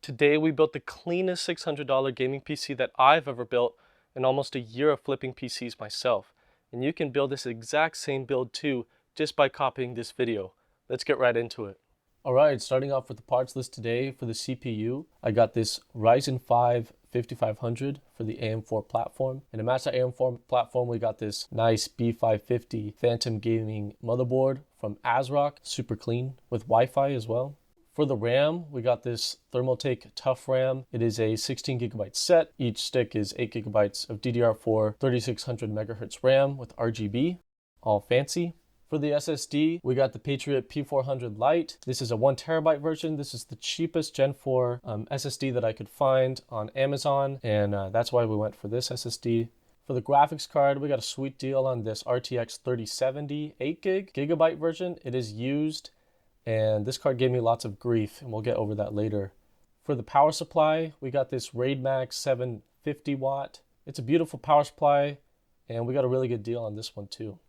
Today we built the cleanest $600 gaming PC that I've ever built in almost a year of flipping PCs myself. And you can build this exact same build too just by copying this video. Let's get right into it. Alright, starting off with the parts list today for the CPU, I got this Ryzen 5 5500 for the AM4 platform. And to match the AM4 platform, we got this nice B550 Phantom Gaming motherboard from ASRock, super clean with Wi-Fi as well. For the RAM, we got this Thermaltake Tough RAM. It is a 16 gigabyte set. Each stick is 8 gigabytes of DDR4 3600 megahertz RAM with RGB, all fancy. For the SSD, we got the Patriot P400 Lite. This is a 1 terabyte version. This is the cheapest Gen 4 SSD that I could find on Amazon, and that's why we went for this SSD. For the graphics card, we got a sweet deal on this RTX 3070 8 gigabyte version. It is used, and this card gave me lots of grief, and we'll get over that later. For the power supply, we got this RAIDMAX 750 watt. It's a beautiful power supply, and we got a really good deal on this one too.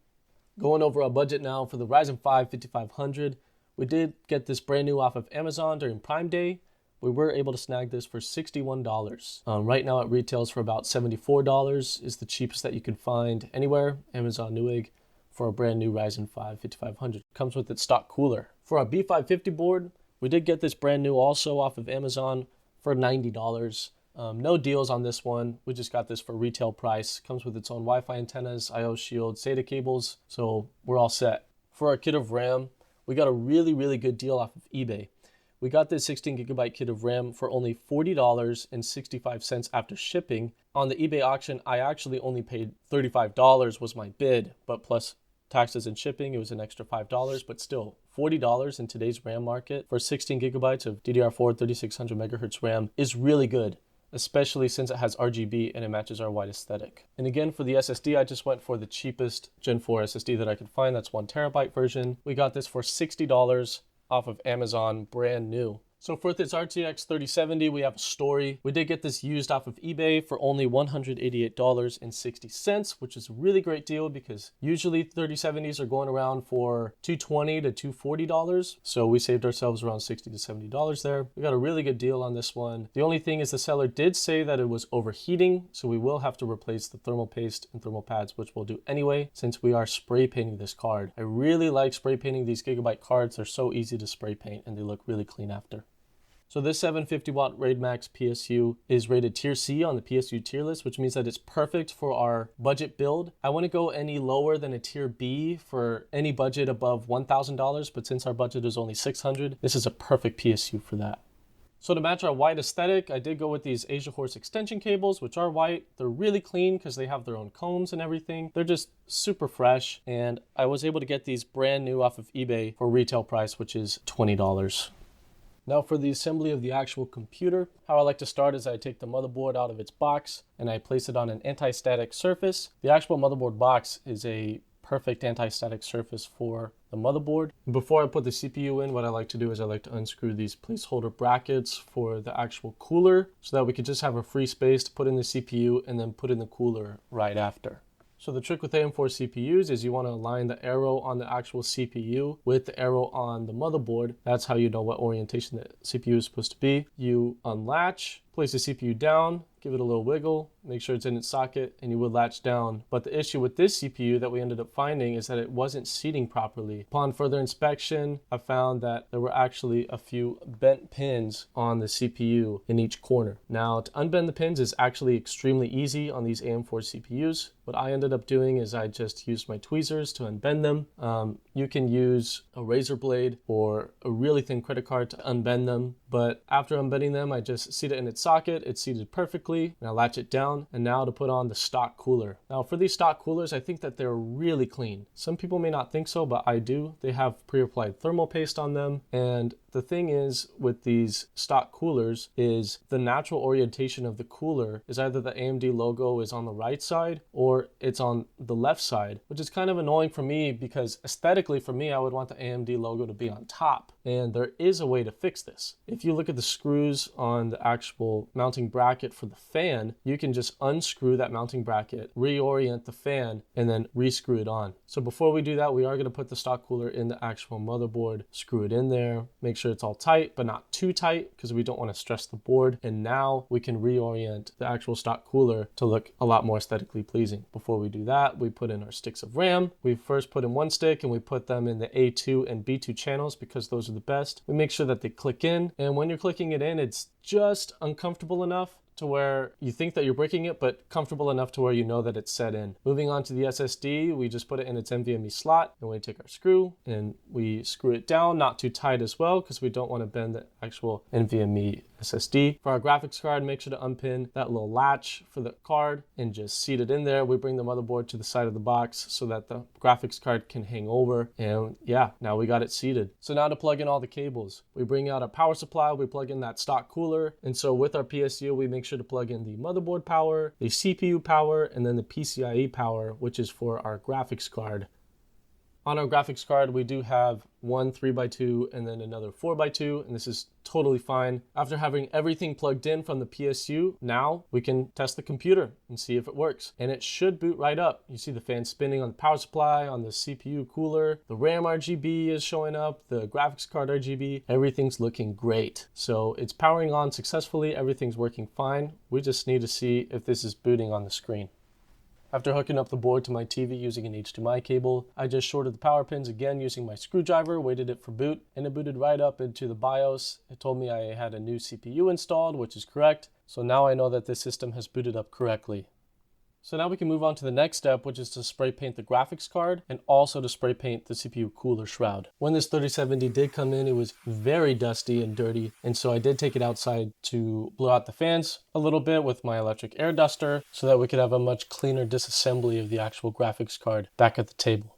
Going over our budget now for the Ryzen 5 5500. We did get this brand new off of Amazon during Prime Day. We were able to snag this for $61. Right now it retails for about $74. Is the cheapest that you can find anywhere, Amazon Newegg, for a brand new Ryzen 5 5500. Comes with its stock cooler. For our B550 board, we did get this brand new also off of Amazon for $90. No deals on this one. We just got this for retail price. Comes with its own Wi-Fi antennas, I/O shield, SATA cables, so we're all set. For our kit of RAM, we got a really good deal off of eBay. We got this 16 gigabyte kit of RAM for only $40.65 after shipping. On the eBay auction, I actually only paid $35 was my bid, but plus taxes and shipping, it was an extra $5, but still $40 in today's RAM market for 16 gigabytes of DDR4 3600 megahertz RAM is really good, especially since it has RGB and it matches our white aesthetic. And again, for the SSD, I just went for the cheapest Gen 4 SSD that I could find. That's 1 terabyte version. We got this for $60 off of Amazon, brand new. So for this RTX 3070, we have a story. We did get this used off of eBay for only $188.60, which is a really great deal because usually 3070s are going around for $220 to $240. So we saved ourselves around $60 to $70 there. We got a really good deal on this one. The only thing is the seller did say that it was overheating, so we will have to replace the thermal paste and thermal pads, which we'll do anyway, since we are spray painting this card. I really like spray painting these Gigabyte cards. They're so easy to spray paint and they look really clean after. So this 750 watt RAIDMAX PSU is rated tier C on the PSU tier list, which means that it's perfect for our budget build. I wouldn't go any lower than a tier B for any budget above $1,000, but since our budget is only $600, this is a perfect PSU for that. So to match our white aesthetic, I did go with these Asia Horse extension cables, which are white. They're really clean because they have their own combs and everything. They're just super fresh, and I was able to get these brand new off of eBay for retail price, which is $20. Now for the assembly of the actual computer, how I like to start is I take the motherboard out of its box and I place it on an anti-static surface. The actual motherboard box is a perfect anti-static surface for the motherboard. Before I put the CPU in, what I like to do is I like to unscrew these placeholder brackets for the actual cooler so that we could just have a free space to put in the CPU and then put in the cooler right after. So the trick with AM4 CPUs is you want to align the arrow on the actual CPU with the arrow on the motherboard. That's how you know what orientation the CPU is supposed to be. You unlatch, place the CPU down, give it a little wiggle, make sure it's in its socket, and you would latch down. But the issue with this CPU that we ended up finding is that it wasn't seating properly. Upon further inspection, I found that there were actually a few bent pins on the CPU in each corner. Now, to unbend the pins is actually extremely easy on these AM4 CPUs. What I ended up doing is I just used my tweezers to unbend them. You can use a razor blade or a really thin credit card to unbend them. But after unbending them, I just seat it in its socket. It's seated perfectly, and I latch it down. And now to put on the stock cooler. Now for these stock coolers, I think that they're really clean. Some people may not think so, but I do. They have pre-applied thermal paste on them, and the thing is with these stock coolers is the natural orientation of the cooler is either the AMD logo is on the right side or it's on the left side, which is kind of annoying for me because aesthetically for me, I would want the AMD logo to be on top. And there is a way to fix this. If you look at the screws on the actual mounting bracket for the fan, you can just unscrew that mounting bracket, reorient the fan, and then re-screw it on. So before we do that, we are going to put the stock cooler in the actual motherboard, screw it in there, make sure it's all tight, but not too tight because we don't want to stress the board. And now we can reorient the actual stock cooler to look a lot more aesthetically pleasing. Before we do that, we put in our sticks of RAM. We first put in one stick and we put them in the A2 and B2 channels because those are the best. We make sure that they click in, and when you're clicking it in, it's just uncomfortable enough to where you think that you're breaking it, but comfortable enough to where you know that it's set in. Moving on to the SSD, we just put it in its NVMe slot, and we take our screw and we screw it down, not too tight as well, because we don't want to bend the actual NVMe SSD. For our graphics card, make sure to unpin that little latch for the card and just seat it in there. We bring the motherboard to the side of the box so that the graphics card can hang over, and yeah, now we got it seated. So now to plug in all the cables, we bring out a power supply, we plug in that stock cooler, and so with our PSU, we make sure to plug in the motherboard power, the CPU power, and then the PCIe power, which is for our graphics card. On our graphics card, we do have one 3x2 and then another 4x2, and this is totally fine. After having everything plugged in from the PSU, now we can test the computer and see if it works. And it should boot right up. You see the fan spinning on the power supply, on the CPU cooler, the RAM RGB is showing up, the graphics card RGB, everything's looking great. So it's powering on successfully, everything's working fine. We just need to see if this is booting on the screen. After hooking up the board to my TV using an HDMI cable, I just shorted the power pins again using my screwdriver, waited it for boot, and it booted right up into the BIOS. It told me I had a new CPU installed, which is correct. So now I know that this system has booted up correctly. So now we can move on to the next step, which is to spray paint the graphics card and also to spray paint the CPU cooler shroud. When this 3070 did come in, it was very dusty and dirty, and so I did take it outside to blow out the fans a little bit with my electric air duster so that we could have a much cleaner disassembly of the actual graphics card back at the table.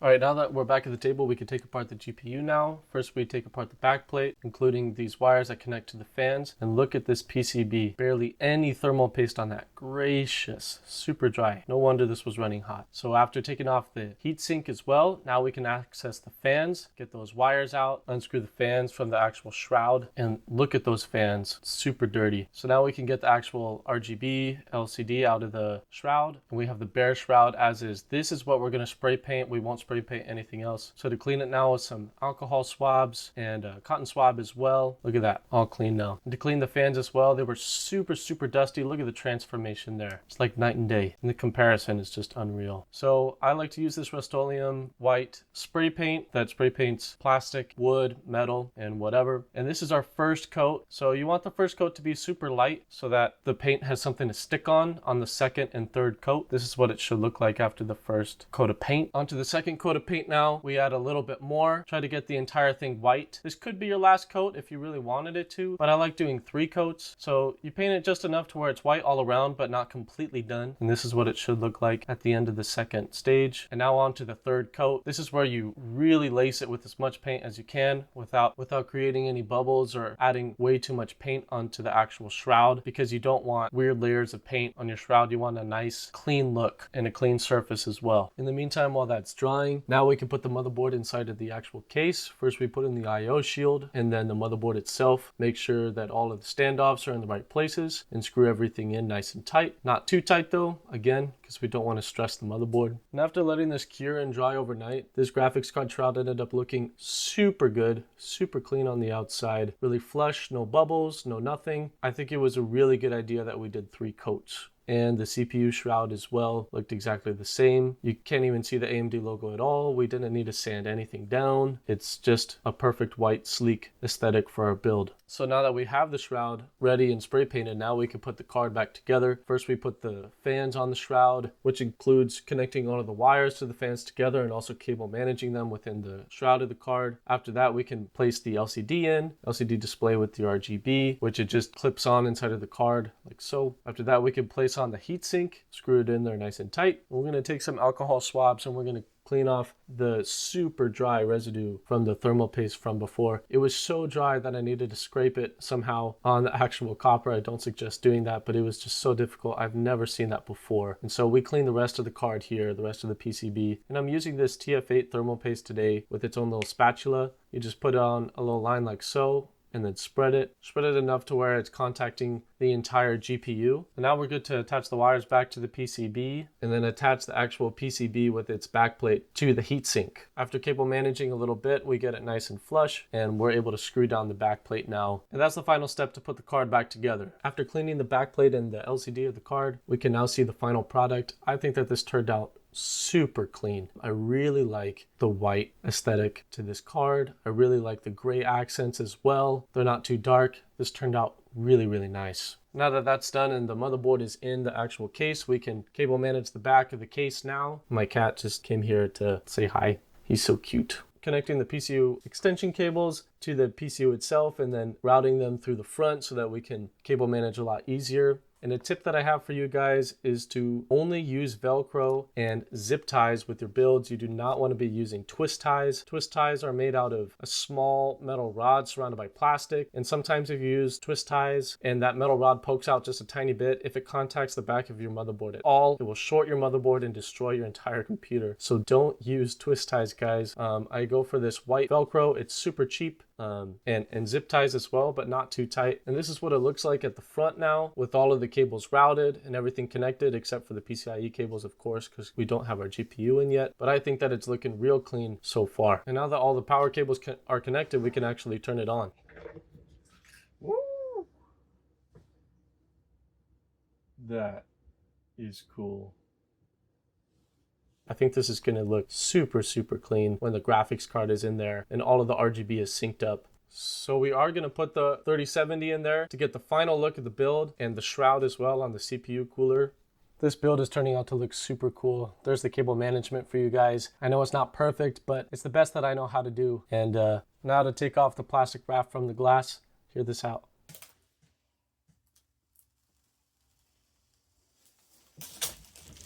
All right, now that we're back at the table, we can take apart the GPU now. First, we take apart the back plate, including these wires that connect to the fans. And look at this PCB. Barely any thermal paste on that. Gracious, super dry. No wonder this was running hot. So after taking off the heatsink as well, now we can access the fans, get those wires out, unscrew the fans from the actual shroud, and look at those fans, super dirty. So now we can get the actual RGB LCD out of the shroud, and we have the bare shroud as is. This is what we're gonna spray paint. We won't spray paint anything else. So to clean it now with some alcohol swabs and a cotton swab as well. Look at that, all clean now. And to clean the fans as well, they were super dusty. Look at the transformation there. It's like night and day, and the comparison is just unreal. So I like to use this Rust-Oleum white spray paint that spray paints plastic, wood, metal, and whatever. And this is our first coat. So you want the first coat to be super light so that the paint has something to stick on the second and third coat. This is what it should look like after the first coat of paint. Onto the second coat of paint now. We add a little bit more. Try to get the entire thing white. This could be your last coat if you really wanted it to, but I like doing 3 coats. So you paint it just enough to where it's white all around, but not completely done. And this is what it should look like at the end of the second stage. And now on to the third coat. This is where you really lace it with as much paint as you can without creating any bubbles or adding way too much paint onto the actual shroud, because you don't want weird layers of paint on your shroud. You want a nice clean look and a clean surface as well. In the meantime, while that's drying, now we can put the motherboard inside of the actual case. First we put in the IO shield and then the motherboard itself. Make sure that all of the standoffs are in the right places and screw everything in nice and tight. Not too tight though, again, because we don't want to stress the motherboard. And after letting this cure and dry overnight, this graphics card shroud ended up looking super good, super clean on the outside, really flush, no bubbles, no nothing. I think it was a really good idea that we did 3 coats. And the CPU shroud as well looked exactly the same. You can't even see the AMD logo at all. We didn't need to sand anything down. It's just a perfect white, sleek aesthetic for our build. So now that we have the shroud ready and spray painted, now we can put the card back together. First we put the fans on the shroud, which includes connecting all of the wires to the fans together and also cable managing them within the shroud of the card. After that, we can place the LCD display with the RGB, which it just clips on inside of the card like so. After that, we can place on the heatsink, screw it in there nice and tight. We're going to take some alcohol swabs and we're going to clean off the super dry residue from the thermal paste from before. It was so dry that I needed to scrape it somehow on the actual copper. I don't suggest doing that, but it was just so difficult. I've never seen that before. And so we cleaned the rest of the card here, the rest of the PCB. And I'm using this TF8 thermal paste today with its own little spatula. You just put it on a little line like so, and then spread it enough to where it's contacting the entire GPU. And now we're good to attach the wires back to the PCB and then attach the actual PCB with its backplate to the heatsink. After cable managing a little bit, we get it nice and flush and we're able to screw down the backplate now. And that's the final step to put the card back together. After cleaning the backplate and the LCD of the card, we can now see the final product. I think that this turned out super clean. I really like the white aesthetic to this card. I really like the gray accents as well. They're not too dark. This turned out really, really nice. Now that that's done and the motherboard is in the actual case, we can cable manage the back of the case now. My cat just came here to say hi. He's so cute. Connecting the PCU extension cables to the PCU itself and then routing them through the front so that we can cable manage a lot easier. And a tip that I have for you guys is to only use Velcro and zip ties with your builds. You do not want to be using twist ties. Twist ties are made out of a small metal rod surrounded by plastic. And sometimes if you use twist ties and that metal rod pokes out just a tiny bit, if it contacts the back of your motherboard at all, it will short your motherboard and destroy your entire computer. So don't use twist ties, guys. I go for this white Velcro. It's super cheap. And zip ties as well, but not too tight. And this is what it looks like at the front now with all of the cables routed and everything connected except for the PCIe cables, of course, because we don't have our GPU in yet. But I think that it's looking real clean so far. And now that all the power cables are connected, we can actually turn it on. Woo! That is cool. I think this is going to look super, super clean when the graphics card is in there and all of the RGB is synced up. So we are going to put the 3070 in there to get the final look of the build and the shroud as well on the CPU cooler. This build is turning out to look super cool. There's the cable management for you guys. I know it's not perfect, but it's the best that I know how to do. And now to take off the plastic wrap from the glass, hear this out.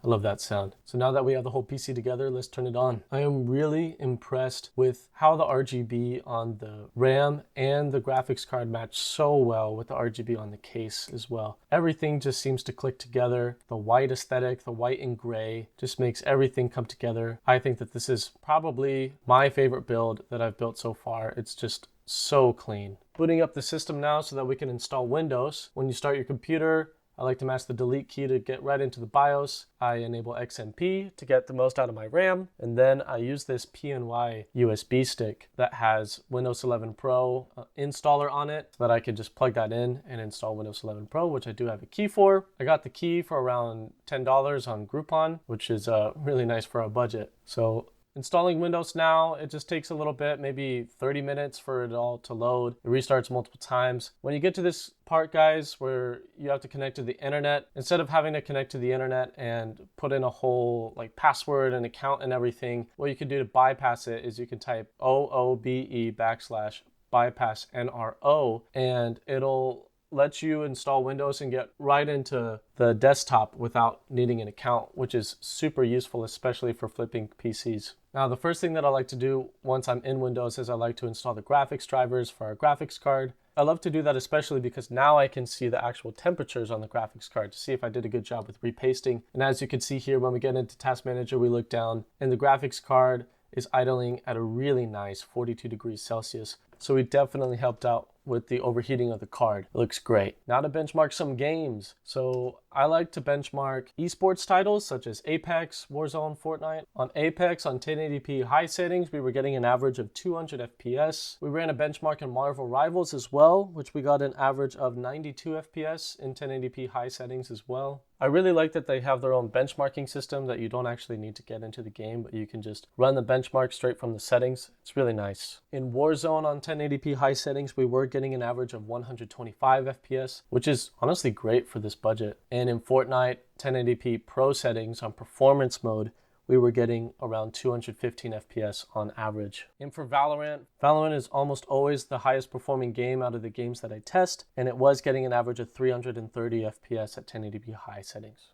I love that sound. So now that we have the whole PC together, let's turn it on. I am really impressed with how the RGB on the RAM and the graphics card match so well with the RGB on the case as well. Everything just seems to click together. The white aesthetic, the white and gray, just makes everything come together. I think that this is probably my favorite build that I've built so far. It's just so clean. Booting up the system now so that we can install Windows. When you start your computer, I like to mash the delete key to get right into the BIOS. I enable XMP to get the most out of my RAM. And then I use this PNY USB stick that has Windows 11 Pro installer on it so that I could just plug that in and install Windows 11 Pro, which I do have a key for. I got the key for around $10 on Groupon, which is really nice for our budget. So installing Windows now, it just takes a little bit, maybe 30 minutes for it all to load. It restarts multiple times. When you get to this part, guys, where you have to connect to the internet, instead of having to connect to the internet and put in a whole like password and account and everything, what you can do to bypass it is you can type OOBE/bypass NRO and it'll let you install Windows and get right into the desktop without needing an account, which is super useful, especially for flipping PCs. Now, the first thing that I like to do once I'm in Windows is I like to install the graphics drivers for our graphics card. I love to do that especially because now I can see the actual temperatures on the graphics card to see if I did a good job with repasting. And as you can see here, when we get into Task Manager, we look down and the graphics card is idling at a really nice 42 degrees Celsius. So we definitely helped out with the overheating of the card. It looks great. Now to benchmark some games. So I like to benchmark esports titles such as Apex, Warzone, Fortnite. On Apex, on 1080p high settings, we were getting an average of 200 FPS. We ran a benchmark in Marvel Rivals as well, which we got an average of 92 FPS in 1080p high settings as well. I really like that they have their own benchmarking system that you don't actually need to get into the game, but you can just run the benchmark straight from the settings. It's really nice. In Warzone on 1080p high settings, we were getting an average of 125 FPS, which is honestly great for this budget. And in Fortnite 1080p Pro settings on performance mode, we were getting around 215 FPS on average. And for Valorant is almost always the highest performing game out of the games that I test, and it was getting an average of 330 FPS at 1080p high settings.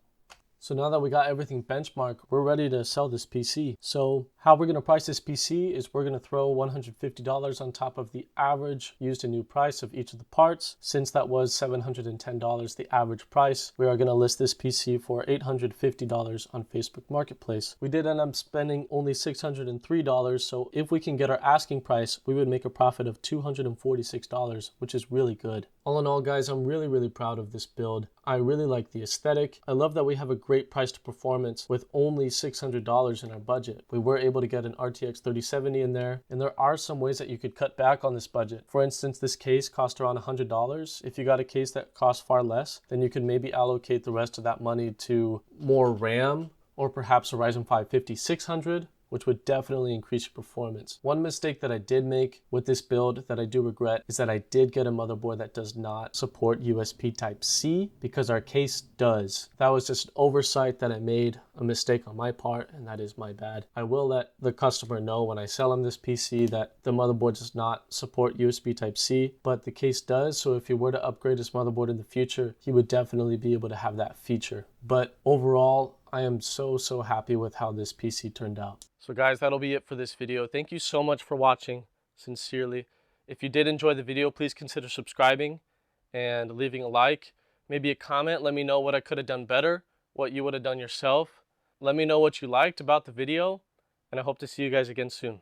So now that we got everything benchmarked, we're ready to sell this PC. So how we're going to price this PC is we're going to throw $150 on top of the average used and new price of each of the parts. Since that was $710, the average price, we are going to list this PC for $850 on Facebook Marketplace. We did end up spending only $603, so if we can get our asking price, we would make a profit of $246, which is really good. All in all, guys, I'm really proud of this build. I really like the aesthetic. I love that we have a great price to performance with only $600 in our budget. We were able to get an RTX 3070 in there, and there are some ways that you could cut back on this budget. For instance, this case cost around $100. If you got a case that costs far less, then you could maybe allocate the rest of that money to more RAM, or perhaps a Ryzen 5 5600, which would definitely increase your performance. One mistake that I did make with this build that I do regret is that I did get a motherboard that does not support USB Type-C because our case does. That was just an oversight that I made, a mistake on my part, and that is my bad. I will let the customer know when I sell him this PC that the motherboard does not support USB Type-C, but the case does, so if he were to upgrade his motherboard in the future, he would definitely be able to have that feature. But overall, I am so happy with how this PC turned out. So guys, that'll be it for this video. Thank you so much for watching, sincerely. If you did enjoy the video, please consider subscribing and leaving a like, maybe a comment. Let me know what I could have done better, what you would have done yourself. Let me know what you liked about the video, and I hope to see you guys again soon.